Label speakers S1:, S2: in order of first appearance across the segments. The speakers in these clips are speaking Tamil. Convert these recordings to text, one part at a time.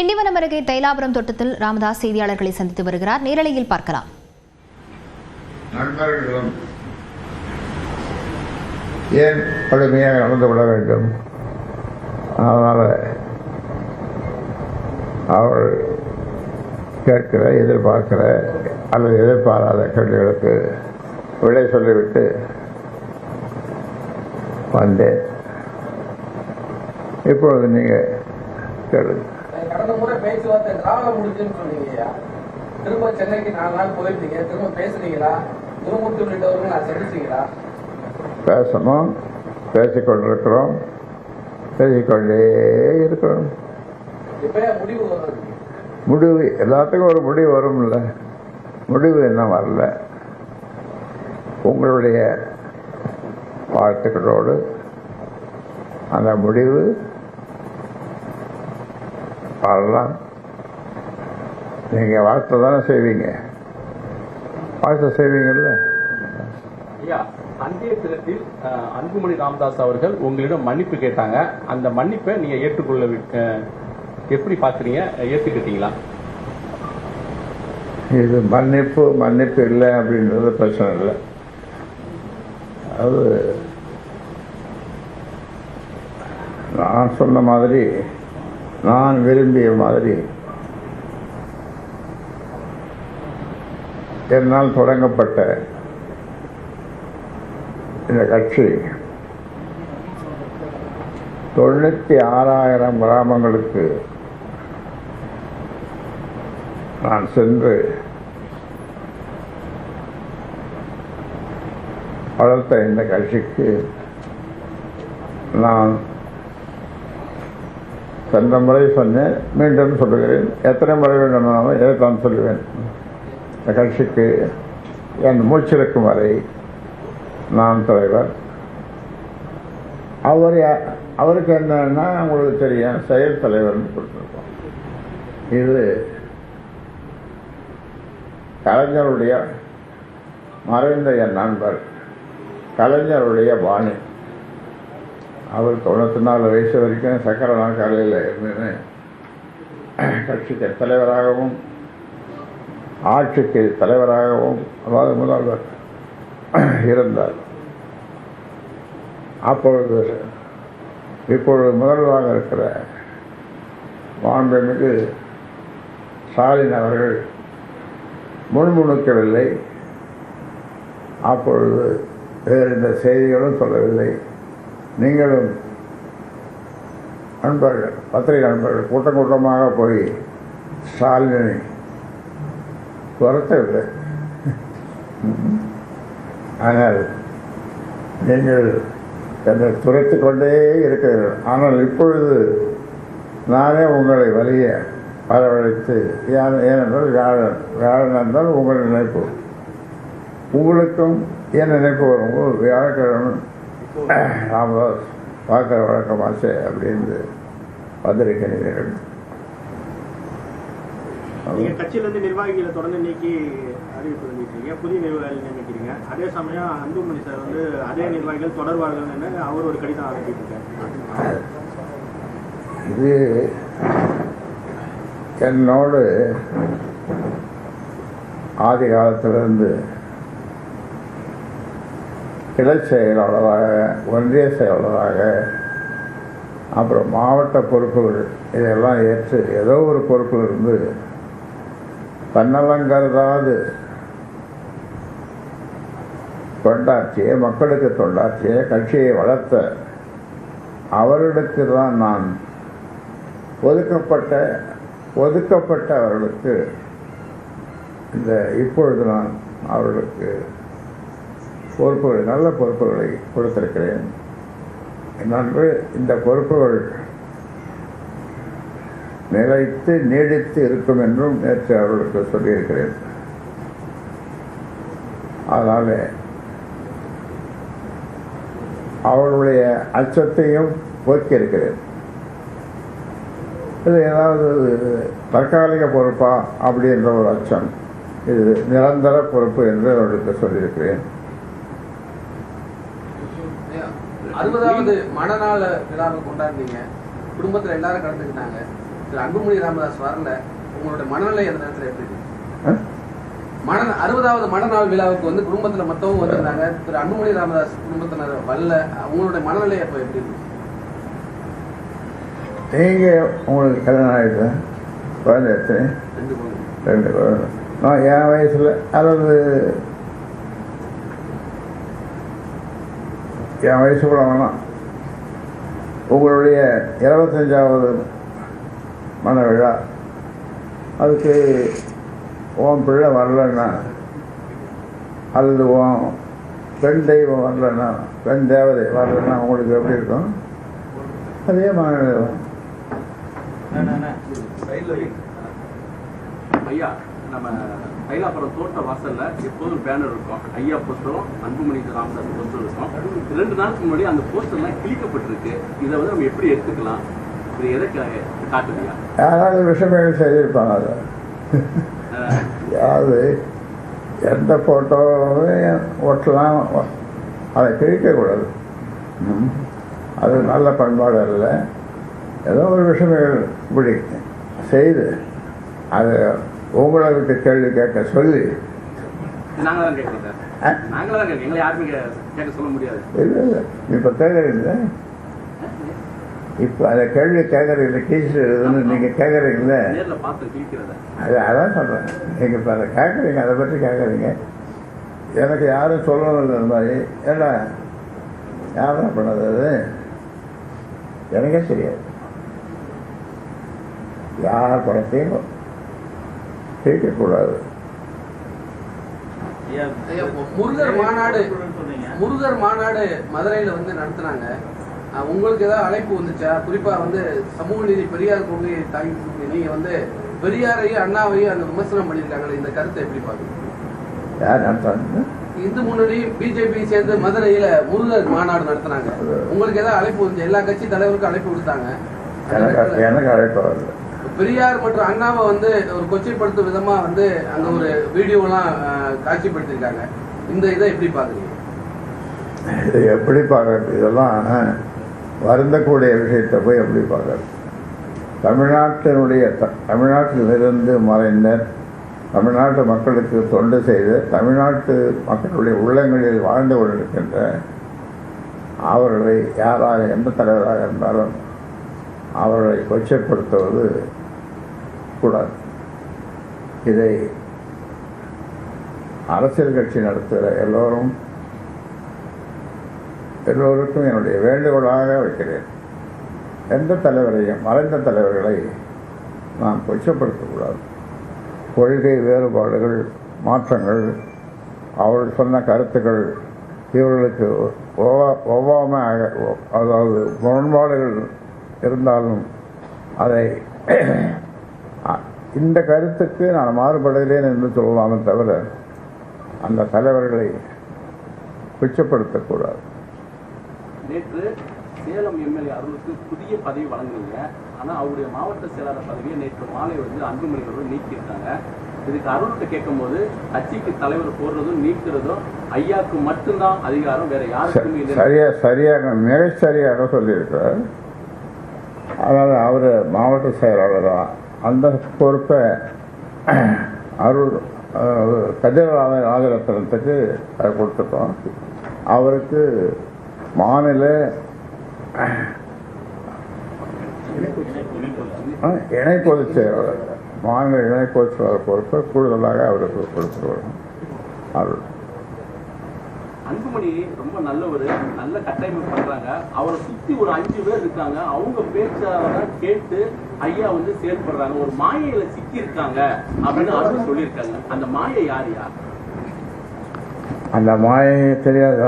S1: திண்டிவனம் அருகே தைலாபுரம் தோட்டத்தில் ராமதாஸ் செய்தியாளர்களை சந்தித்து வருகிறார். நேரலையில் பார்க்கலாம்.
S2: நண்பர்களும் ஏன் கடுமையாக நடந்து கொள்ள வேண்டும்? அதனால் அவர் கேட்கிற, எதிர்பார்க்கிற அல்லது எதிர்பாராத கேள்விகளுக்கு விடை சொல்லிவிட்டு வந்தேன். இப்பொழுது நீங்கள் கேளுங்க.
S3: கடந்த முறை பேச்சுவார்த்தை டிராவல முடிஞ்சுன்னு சொன்னீங்க. திரும்ப சென்னைக்கு 4 நாள் போயிருந்தீங்க. திரும்ப பேசுறீங்களா? குருமூர்த்தி உள்ளிட்டவர்கள் நான் சந்திச்சீங்களா?
S2: பேசணும், பேசிக்கொண்டிருக்கிறோம், பேசிக்கொண்டே இருக்கிறோம்.
S3: இப்ப முடிவு
S2: முடிவு எல்லாத்துக்கும் ஒரு முடிவு வரும்ல. முடிவு என்ன வரல. உங்களுடைய வாழ்த்துக்களோடு அந்த முடிவு வரலாம். நீங்கள் வாழ்த்து தானே செய்வீங்க, வாழ்த்து செய்வீங்கல்ல.
S4: அன்றைய தினத்தில் அன்புமணி ராமதாஸ் அவர்கள் உங்களிடம் மன்னிப்பு கேட்டாங்க. அந்த மன்னிப்பை நீங்க ஏற்றுக்கொள்ள எப்படி பாக்குறீங்க? ஏற்றுக்கிட்டீங்களா?
S2: இது மன்னிப்பு இல்லை அப்படின்றது பிரச்சனை இல்லை. அது நான் சொன்ன மாதிரி, நான் விரும்பிய மாதிரி என்னால் தொடங்கப்பட்ட இந்த கட்சி 96,000 கிராமங்களுக்கு நான் சென்று வளர்த்த இந்த கட்சிக்கு நான் சென்ற முறை சொன்னேன், மீண்டும் சொல்லுகிறேன். எத்தனை முறை வேண்டுமானாலும் இதைத்தான் சொல்லுவேன். இந்த கட்சிக்கு என் மூச்சிருக்கும் வரை நான் தலைவர். அவருக்கு என்னன்னா உங்களுக்கு தெரியும், செயல் தலைவர்னு கொடுத்துருக்கோம். இது கலைஞருடைய மறைந்த என் நண்பர் கலைஞருடைய பாணி. அவர் 94 வயசு வரைக்கும் சக்கர நாற்காலியில் இருந்து கட்சிக்கு தலைவராகவும் ஆட்சிக்கு தலைவராகவும், அதாவது முதல்வர் இருந்தார். இப்பொழுது முதல்வராக இருக்கிற மாண்புமிகு ஸ்டாலின் அவர்கள் முன்முணுக்கவில்லை. அப்பொழுது வேறு இந்த செய்திகளும் சொல்லவில்லை. நீங்களும் நண்பர்கள், பத்திரிகை நண்பர்கள் கூட்டமாக போய் ஸ்டாலினை துரத்தவில்லை. ஆனால் நீங்கள் என்னை துரைத்து கொண்டே இருக்கிறீர்கள். ஆனால் இப்பொழுது நானே உங்களை வலிய வரவழைத்து, ஏனென்றால் வியாழன் என்றால் உங்கள் நினைப்பு, உங்களுக்கும் என் நினைப்பு வரும்போது வியாழக்கிழமை ராமதாஸ் பார்க்குற வழக்கமாச்சே அப்படின்னு வந்திருக்கிறீர்கள்.
S5: நீங்க கட்சியிலிருந்து நிர்வாகிகளை தொடர்ந்து நீக்கி அறிவிப்பு பண்ணிருக்கீங்க, புதிய நிர்வாகிகள் நியமிக்கிறீங்க. அதே சமயம் அன்புமணி சார் வந்து அதே நிர்வாகிகள் தொடர்பாளர்கள் அவர் ஒரு கடிதம் அனுப்பியிருக்காரு.
S2: இது என்னோடு ஆதி காலத்திலிருந்து கிளை செயலாளராக, ஒன்றிய செயலாளராக, அப்புறம் மாவட்ட பொறுப்புகள் இதெல்லாம் ஏற்று ஏதோ ஒரு பொறுப்பில் இருந்து தன்னலங்கருதாது தொண்டாற்றிய, மக்களுக்கு தொண்டாற்றிய, கட்சியை வளர்த்த அவர்களுக்கு தான் நான் ஒதுக்கப்பட்ட அவர்களுக்கு இப்பொழுது நான் அவர்களுக்கு பொறுப்புகள், நல்ல பொறுப்புகளை கொடுத்திருக்கிறேன். நன்று இந்த பொறுப்புகள் நிலைத்து நீடித்து இருக்கும் என்றும் நேற்று அவர்களுக்கு சொல்லியிருக்கிறேன். அதனால் அவர்களுடைய அச்சத்தையும் போக்கியிருக்கிறேன். இது ஏதாவது தற்காலிக பொறுப்பா அப்படின்ற ஒரு அச்சம், இது நிரந்தர பொறுப்பு என்று அவர்களுக்கு சொல்லியிருக்கிறேன்.
S3: 60வது மனநல விழாவை கொண்டாடுறீங்க. குடும்பத்தில் எல்லாரும் கலந்துக்கிட்டாங்க. திரு அன்புமணி ராமதாஸ் வரல, உங்களுடைய மனநிலை அந்த நேரத்தில் எப்படி இருக்கு? 60வது மணநாள் விழாவுக்கு வந்து குடும்பத்துல மத்தவங்க வந்திருந்தாங்க, திரு அன்புமணி ராமதாஸ் குடும்பத்தினர் வரல, உங்களுடைய மனநிலை அப்ப எப்படி இருக்கு?
S2: நீங்க உங்களுக்கு கல்யாணம் ஆயிடுச்சு, குழந்தை எத்தனை? 2 குழந்தை. நான் என் வயசுல, அதாவது என் வயசு கூட வேணாம், உங்களுடைய 25வது மண விழா, அதுக்கு உன் பிள்ளை வரலன்னா, அல்லது உன் பெண் தெய்வம் வரலன்னா, பெண் தேவதை வரலன்னா உங்களுக்கு எப்படி இருக்கும்? அதே மாதிரி
S4: ஐயா, நம்ம தைலாபுரம் தோட்ட வாசல்ல எப்போதும் பேனர் இருக்கும், ஐயா போஸ்டரும் அன்புமணி ராமதாஸ் போஸ்டரும் இருக்கும். 2 நாளுக்கு முன்னாடி அந்த போஸ்டர்லாம் கிழிக்கப்பட்டிருக்கு. இதை வந்து நம்ம எப்படி எடுத்துக்கலாம்? இது எதை காட்டுதியா?
S2: யாராவது விஷயங்கள் செய்திருப்பாங்க. அதை யாராவது எந்த ஃபோட்டோவையும் ஒட்டலாம், அதை கிழிக்கக்கூடாது. அது நல்ல பண்பாடு அல்ல. ஏதோ ஒரு விஷயங்கள் இப்படி செய்து அதை உங்களை விட்டு கேள்வி கேட்க சொல்லி,
S4: நாங்கள் தான் கேட்கலாம் சார், நாங்களே தான் கேட்க, எங்களை யாருமே கேட்க சொல்ல முடியாது.
S2: இல்லை இல்லை, இப்போ கேட்குறீங்களே, இப்போ அதை கேள்வி கேட்குறீங்களே, கீழ்ன்னு நீங்கள் கேட்குறீங்களே,
S4: நேரில் பார்த்து கிழிக்கிறத
S2: அதான் சொல்கிறேன். நீங்கள் இப்போ அதை கேட்குறீங்க, அதை பற்றி கேட்குறீங்க. எனக்கு யாரும் சொல்லணும் இல்லை அந்த மாதிரி. ஏன்னா யாரும் பண்ணது அது எனக்கே தெரியாது. யார் படத்தையும் கேட்கக்கூடாது.
S3: முருகர் மாநாடு மதுரையில வந்து நடத்தினாங்க. உங்களுக்கு ஏதாவது அழைப்பு வந்துச்சா? குறிப்பா வந்து சமூக நீதி பெரியார் கொள்கையை தாங்கி நீங்க வந்து பெரியாரையும் அண்ணாவையும் அந்த விமர்சனம் பண்ணியிருக்காங்க, இந்த கருத்தை எப்படி பாக்குறீங்க?
S2: யார் நடத்தாங்க?
S3: இந்து முன்னணி பிஜேபி சேர்ந்து மதுரையில முருகர் மாநாடு நடத்தினாங்க. உங்களுக்கு ஏதாவது அழைப்பு வந்துச்சு? எல்லா கட்சி தலைவருக்கும் அழைப்பு கொடுத்தாங்க.
S2: எனக்கு அழைப்பு வரல.
S3: பெரியார் மற்றும் அண்ணாவை வந்து ஒரு கொச்சைப்படுத்தும் விதமா வந்து அந்த ஒரு வீடியோலாம் காட்சிப்படுத்திருக்காங்க. இந்த இதை எப்படி பாக்குறீங்க?
S2: இது எப்படி பார்க்கறது? இதெல்லாம் வருந்தக்கூடிய விஷயத்தை போய் எப்படி பார்க்கறது? தமிழ்நாட்டிலிருந்து மறைந்த, தமிழ்நாட்டு மக்களுக்கு தொண்டு செய்து, தமிழ்நாட்டு மக்களுடைய உள்ளங்களில் வாழ்ந்து கொண்டிருக்கின்ற அவர்களை யாராக, எந்த தலைவராக இருந்தாலும் அவர்களை கொச்சைப்படுத்துவது கூடாது. இதை அரசியல் கட்சி நடத்துகிற எல்லோருக்கும் என்னுடைய வேண்டுகோளாக வைக்கிறேன். எந்த தலைவரையும், மறைந்த தலைவர்களை நாம் கொச்சப்படுத்தக்கூடாது. கொள்கை வேறுபாடுகள், மாற்றங்கள், அவர்கள் சொன்ன கருத்துக்கள் இவர்களுக்கு ஒவ்வாமையாக, அதாவது முரண்பாடுகள் இருந்தாலும் அதை இந்த கருத்துக்கு நான் மாறுபடுகிறேன் என்று சொல்லலாமே தவிர அந்த தலைவர்களை கொச்சப்படுத்தக்கூடாது.
S4: நேற்று சேலம் எம்எல்ஏ அருளுக்கு புதிய பதவி வழங்குனீங்க. ஆனால் அவருடைய மாவட்ட செயலாளர் பதவியை நேற்று மாலை வந்து அன்புமணி அவர்கள் நீக்கியிருக்காங்க. இதுக்கு அருள்கிட்ட கேட்கும்போது கட்சிக்கு தலைவர் போடுறதும் நீக்கிறதும் ஐயாவுக்கு மட்டும்தான் அதிகாரம், வேற யாருக்குமே இல்லை.
S2: சரியாக மிக சரியாக சொல்லியிருக்கிறார். அதனால் அவர் மாவட்ட செயலாளராக அந்த பொறுப்பை அருள் கதிரராஜரத்னத்துக்கு கொடுத்துட்டோம். அவருக்கு மாநில இணை பொதுச் செயலாளர், மாநில இணை பொதுச் செயலாளர் பொறுப்பை கூடுதலாக அவருக்கு கொடுத்துருவோம். அருள்
S4: அன்புமணி ரொம்ப நல்லவர், நல்ல கட்டமைப்பு பண்றாங்க. அவரை சுத்தி ஒரு 5 பேர் இருக்காங்க. அவங்க பேச்சாளர் கேட்டு ஐயா வந்து செயல்படுறாங்க. ஒரு மாயையில சிக்கி இருக்காங்க அப்படின்னு அருள் சொல்லியிருக்காங்க. அந்த மாயை யார்?
S2: அந்த மாயை தெரியாது.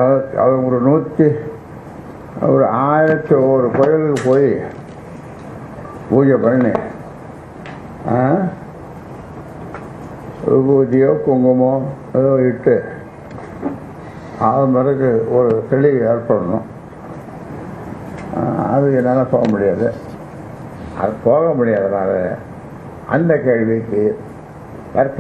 S2: அது ஒரு 1001 கோயிலுக்கு போய் பூஜை பண்ணி விபூதியோ குங்குமோ ஏதோ இட்டு அது பிறகு ஒரு தெளிவு ஏற்படணும். அது என்னால் போக முடியாது. அது போக முடியாதனால அந்த கேள்விக்கு தற்க